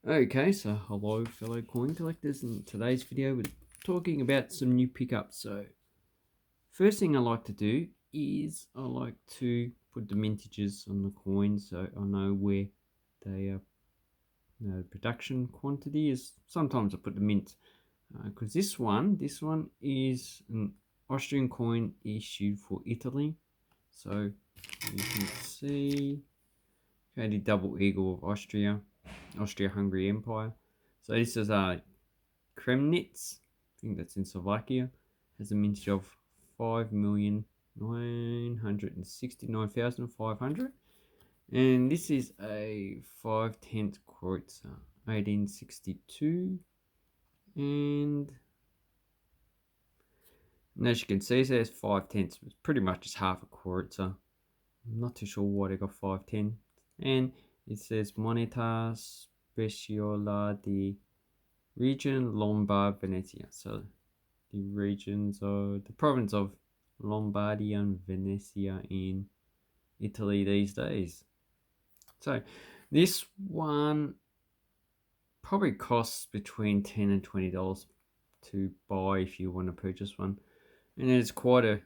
Okay, so hello fellow coin collectors. In today's video we're talking about some new pickups. So first thing I like to do is I like to put the mintages on the coins so I know where they are, production quantity is. Sometimes I put the mint because this one is an Austrian coin issued for Italy. So you can see, okay, the double eagle of Austria-Hungary Empire. So this is a Kremnitz, I think that's in Slovakia, has a mintage of 5,969,500, and this is a 5/10 Kreutzer, 1862, and as you can see, it says 5/10. It's pretty much just half a Kreutzer. I'm not too sure why they got 5/10, and it says Moneta Speciola di Region Lombard Venezia. So the regions of the province of Lombardia and Venetia in Italy these days. So this one probably costs between $10 and $20 to buy if you want to purchase one, and it's quite a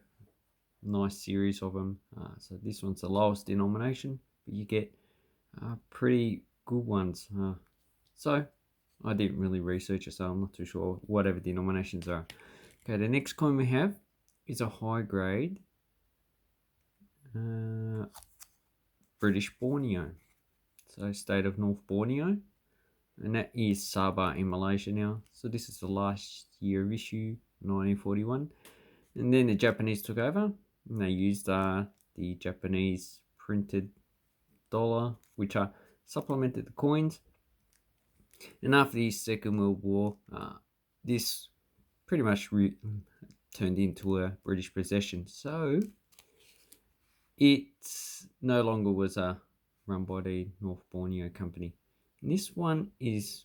nice series of them. So this one's the lowest denomination, but you get pretty good ones. So I didn't really research it, so I'm not too sure whatever denominations are. Okay, the next coin we have is a high grade British Borneo. So state of North Borneo. And that is Sabah in Malaysia now. So this is the last year of issue, 1941. And then the Japanese took over and they used the Japanese printed dollar, which supplemented the coins. And after the Second World War, this pretty much turned into a British possession. So it no longer was run by the North Borneo Company. And this one is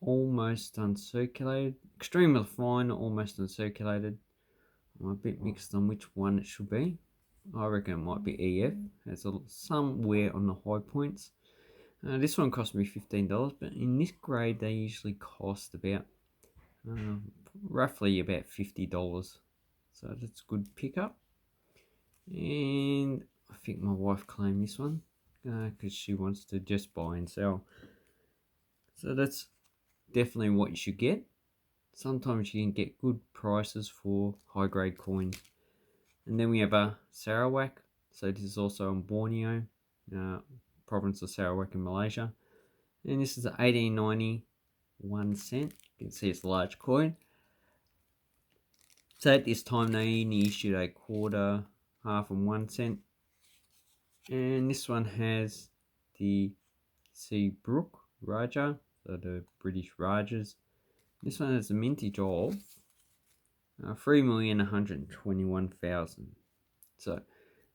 almost uncirculated, extremely fine, almost uncirculated. I'm a bit mixed on which one it should be. I reckon it might be EF. It's somewhere on the high points. This one cost me $15, but in this grade they usually cost about roughly about $50. So that's a good pickup. And I think my wife claimed this one because she wants to just buy and sell. So that's definitely what you should get. Sometimes you can get good prices for high grade coins. And then we have a Sarawak. So this is also in Borneo, province of Sarawak in Malaysia. And this is an 1890 1 cent. You can see it's a large coin. So at this time they only issued a quarter, half and 1 cent. And this one has the Seabrook Raja, so the British Rajas. This one has a mintage of 3,121,000. So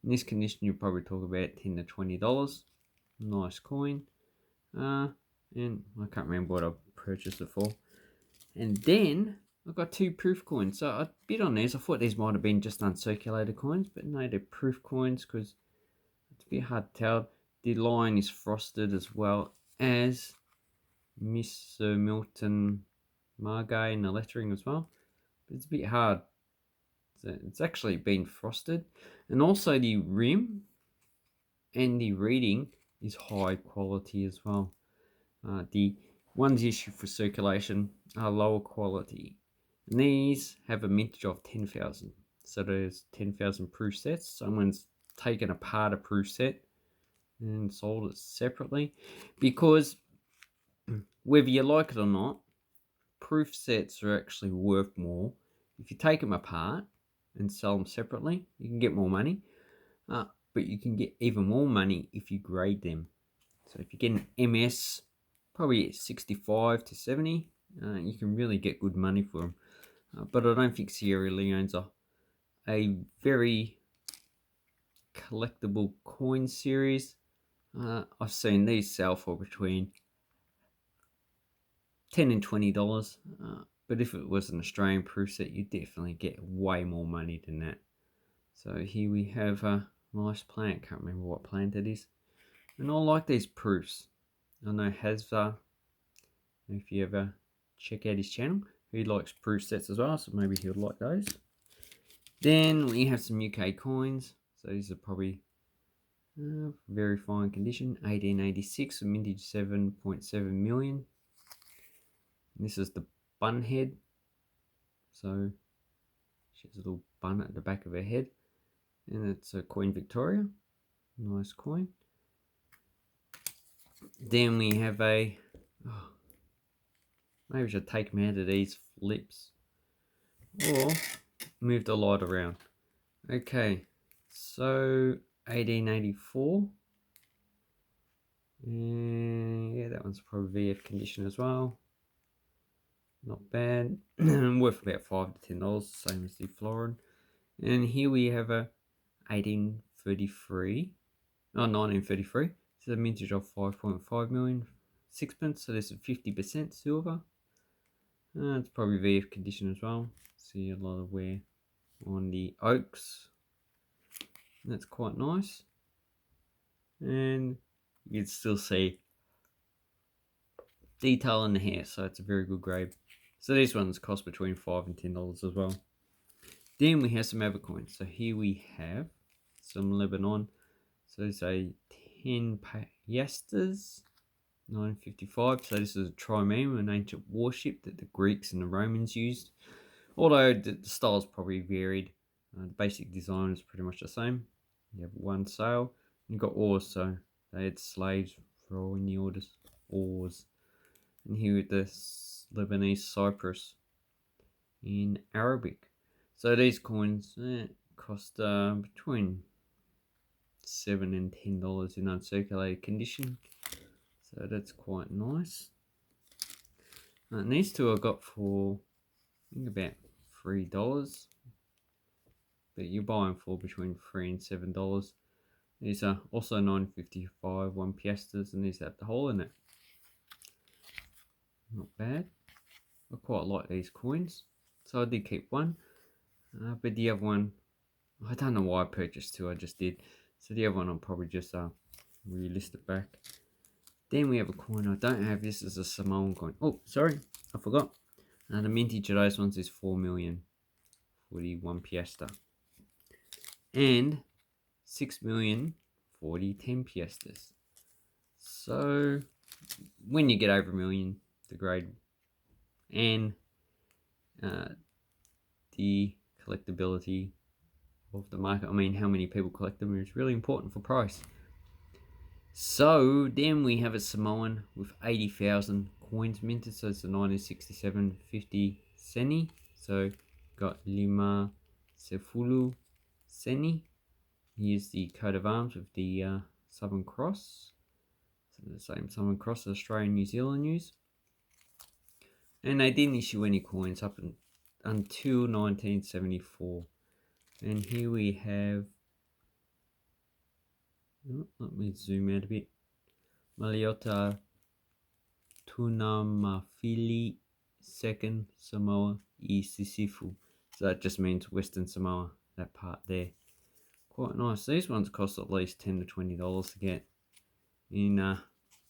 in this condition you'll probably talk about $10 to $20. Nice coin. And I can't remember what I purchased it for. And then I've got two proof coins. So I bid on these. I thought these might have been just uncirculated coins, but no, they're proof coins because it's a bit hard to tell. The line is frosted as well as Miss Milton Margay in the lettering as well. But it's a bit hard. So it's actually been frosted. And also the rim and the reading is high quality as well. The ones issued for circulation are lower quality. And these have a mintage of 10,000. So there's 10,000 proof sets. Someone's taken apart a proof set and sold it separately. Because whether you like it or not, proof sets are actually worth more. If you take them apart and sell them separately, you can get more money. But you can get even more money if you grade them. So if you get an MS, probably 65 to 70, you can really get good money for them. But I don't think Sierra Leone's a very collectible coin series. I've seen these sell for between $10 and $20. But if it was an Australian proof set, you'd definitely get way more money than that. So here we have a nice plant. Can't remember what plant it is. And I like these proofs. I know Hazza, if you ever check out his channel, he likes proof sets as well, so maybe he would like those. Then we have some UK coins. So these are probably very fine condition. 1886, a mintage 7.7 million. This is the bun head. So she has a little bun at the back of her head. And it's a Queen Victoria. Nice coin. Then we have a... Oh, maybe I should take them out of these flips. Or move the light around. Okay, so 1884. And yeah, that one's probably VF condition as well. Not bad. Worth about $5 to $10, same as the florin. And here we have a 1933. It's a mintage of 5.5 million sixpence, so this is 50% silver. It's probably VF condition as well. See a lot of wear on the oaks. That's quite nice. And you can still see detail in the hair, so it's a very good grade. So these ones cost between $5 and $10 as well. Then we have some other coins. So here we have some Lebanon. So it's a 10 piastres, 955. So this is a trimeme, an ancient warship that the Greeks and the Romans used. Although the style's probably varied. The basic design is pretty much the same. You have one sail. You've got oars, so they had slaves for all in the oars. And here with the Lebanese Cyprus in Arabic. So these coins cost between $7 and $10 in uncirculated condition. So that's quite nice. And these two I got for I think about $3. But you buy them for between $3 and $7. These are also 955, 1 piastres, and these have the hole in it. Not bad. I quite like these coins. So I did keep one. But the other one, I don't know why I purchased two, I just did. So the other one I'll probably just relist it back. Then we have a coin I don't have. This is a Samoan coin. Oh, sorry, I forgot. The mintage of those ones is 4 million. 41 piastre. And 6 million 10 piastres. So when you get over a million, the grade and the collectability of the market, I mean how many people collect them, is really important for price. So then we have a Samoan with 80,000 coins minted, so it's a 1967 50 centi. So got Lima Sefulu Seni. Here's the coat of arms with the Southern Cross. So the same Southern Cross as Australia and New Zealand use. And they didn't issue any coins up until 1974. And here we have, let me zoom out a bit. Maliota Tunamafili Second Samoa I Sisifu. So that just means Western Samoa, that part there. Quite nice. These ones cost at least $10 to $20 to get in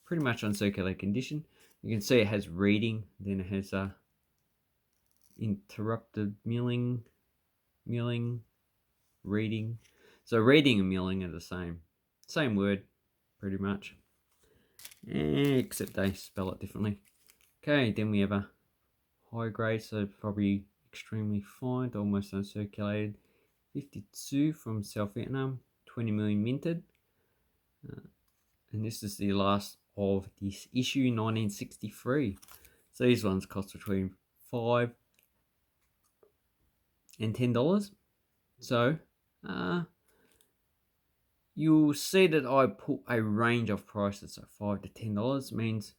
pretty much uncirculated condition. You can see it has reading, then it has interrupted milling, reading. So reading and milling are the same word, pretty much, except they spell it differently. Okay, then we have a high grade, so probably extremely fine, almost uncirculated. 52 from South Vietnam, 20 million minted. And this is the last of this issue, 1963. So these ones cost between $5 and $10. So you'll see that I put a range of prices at $5 to $10. Means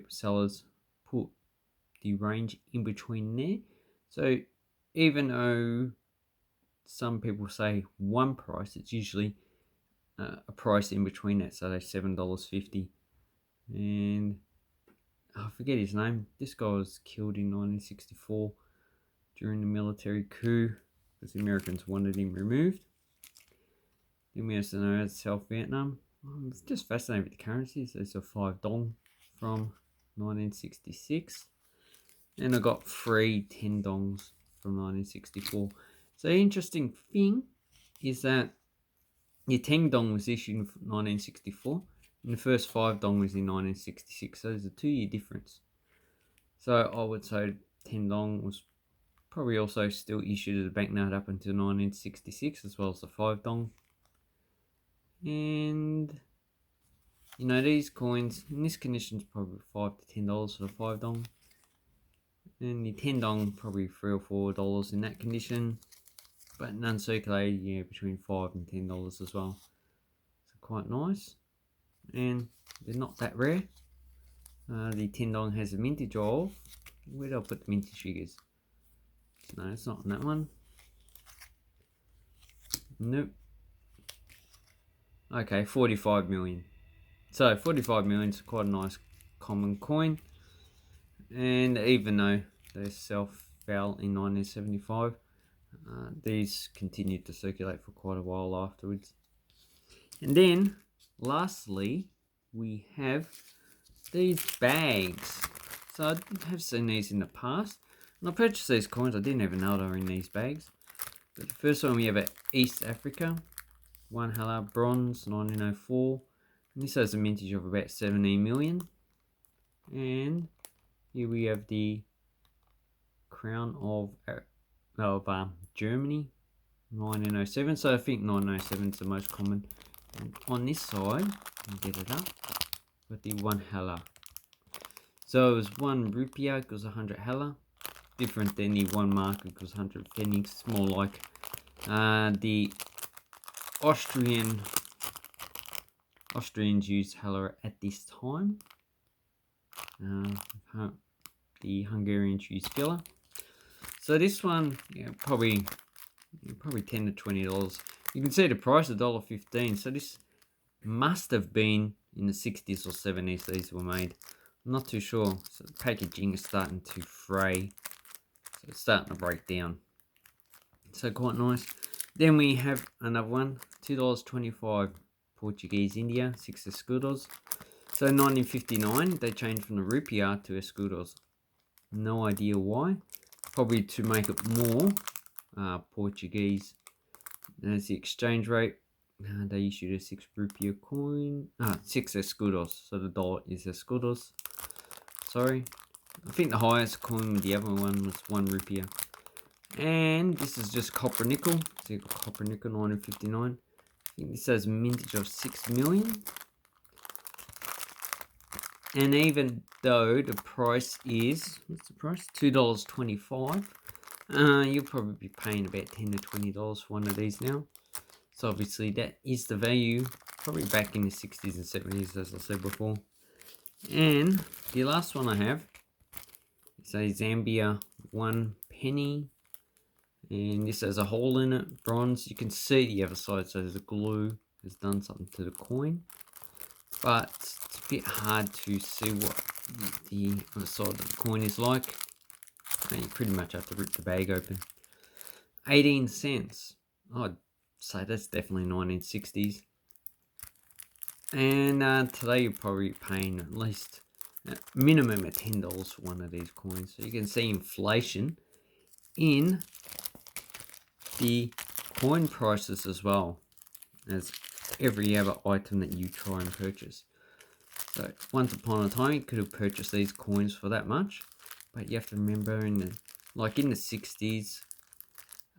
sellers put the range in between there. So even though some people say one price, it's usually a price in between that. So they're $7.50. And I forget his name. This guy was killed in 1964 during the military coup because the Americans wanted him removed. Then we also know South Vietnam. I'm just fascinated with the currencies. There's a 5 dong from 1966. And I got 3 10 dongs from 1964. So the interesting thing is that your 10 dong was issued in 1964 and the first 5 dong was in 1966. So there's a 2-year difference. So I would say 10 dong was probably also still issued as a banknote up until 1966, as well as the 5 dong. And you know, these coins in this condition is probably $5 to $10 for the 5 dong. And the 10 dong probably $3 or $4 in that condition. But in uncirculated, yeah, between $5 and $10 as well. So quite nice. And they're not that rare. The 10 dong has a mintage of, where do I put the mintage figures? No, it's not on that one. Nope. Okay, 45 million. So 45 million is quite a nice common coin. And even though they fell in 1975, these continued to circulate for quite a while afterwards. And then, lastly, we have these bags. So I have seen these in the past. And I purchased these coins. I didn't even know they were in these bags. But the first one we have at East Africa. 1 hella bronze, 1904. And this has a mintage of about 17 million. And here we have the crown of Germany, 1907. So I think 1907 is the most common. And on this side, I'll get it up, got the 1 hella. So it was 1 rupiah equals 100 hella. Different than the 1 mark equals 100 pfennigs. It's more like the Austrians used hella at this time. The Hungarians used filler. So this one, yeah, probably $10 to $20. You can see the price of $1.15. So this must have been in the 60s or 70s. These were made. I'm not too sure. So the packaging is starting to fray. So it's starting to break down. So quite nice. Then we have another one, $2.25 Portuguese India, 6 escudos. So 1959, they changed from the rupiah to escudos. No idea why. Probably to make it more Portuguese. There's the exchange rate. They issued a 6 rupiah coin. 6 escudos. So the dollar is escudos. Sorry. I think the highest coin with the other one was 1 rupiah. And this is just copper nickel. So you've got copper nickel 1959. I think this has a mintage of 6 million. And even though the price is, what's the price? $2.25. You'll probably be paying about $10 to $20 for one of these now. So obviously that is the value, probably back in the 60s and 70s, as I said before. And the last one I have is a Zambia 1 penny. And this has a hole in it, bronze. You can see the other side, so the glue has done something to the coin. But it's a bit hard to see what the other side of the coin is like. And you pretty much have to rip the bag open. 18 cents. I'd say that's definitely 1960s. And today you're probably paying at least a minimum of $10 for one of these coins. So you can see inflation in the coin prices as well as every other item that you try and purchase. So once upon a time you could have purchased these coins for that much, but you have to remember in the 60s,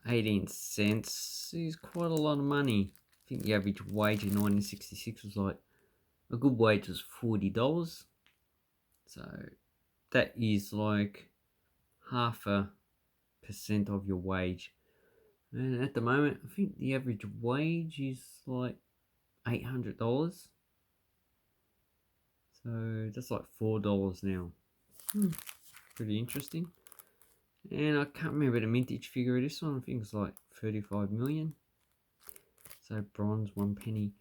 18 cents is quite a lot of money. I think the average wage in 1966 was like, a good wage was $40. So that is like 0.5% of your wage. And at the moment, I think the average wage is like $800. So that's like $4 now. Pretty interesting. And I can't remember the mintage figure of this one. I think it's like 35 million. So bronze, 1 penny.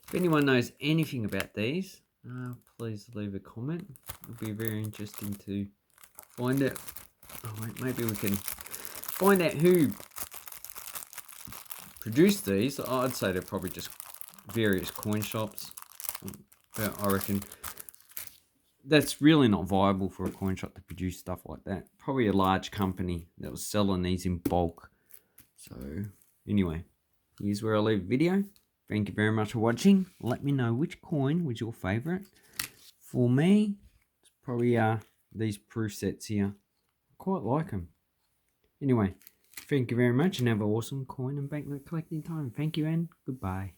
If anyone knows anything about these, please leave a comment. It'll be very interesting to find it. Oh wait, maybe we can find out who produced these. I'd say they're probably just various coin shops. But I reckon that's really not viable for a coin shop to produce stuff like that. Probably a large company that was selling these in bulk. So anyway, here's where I leave the video. Thank you very much for watching. Let me know which coin was your favorite. For me, it's probably these proof sets here. I quite like them. Anyway, thank you very much and have an awesome coin and banknote collecting time. Thank you and goodbye.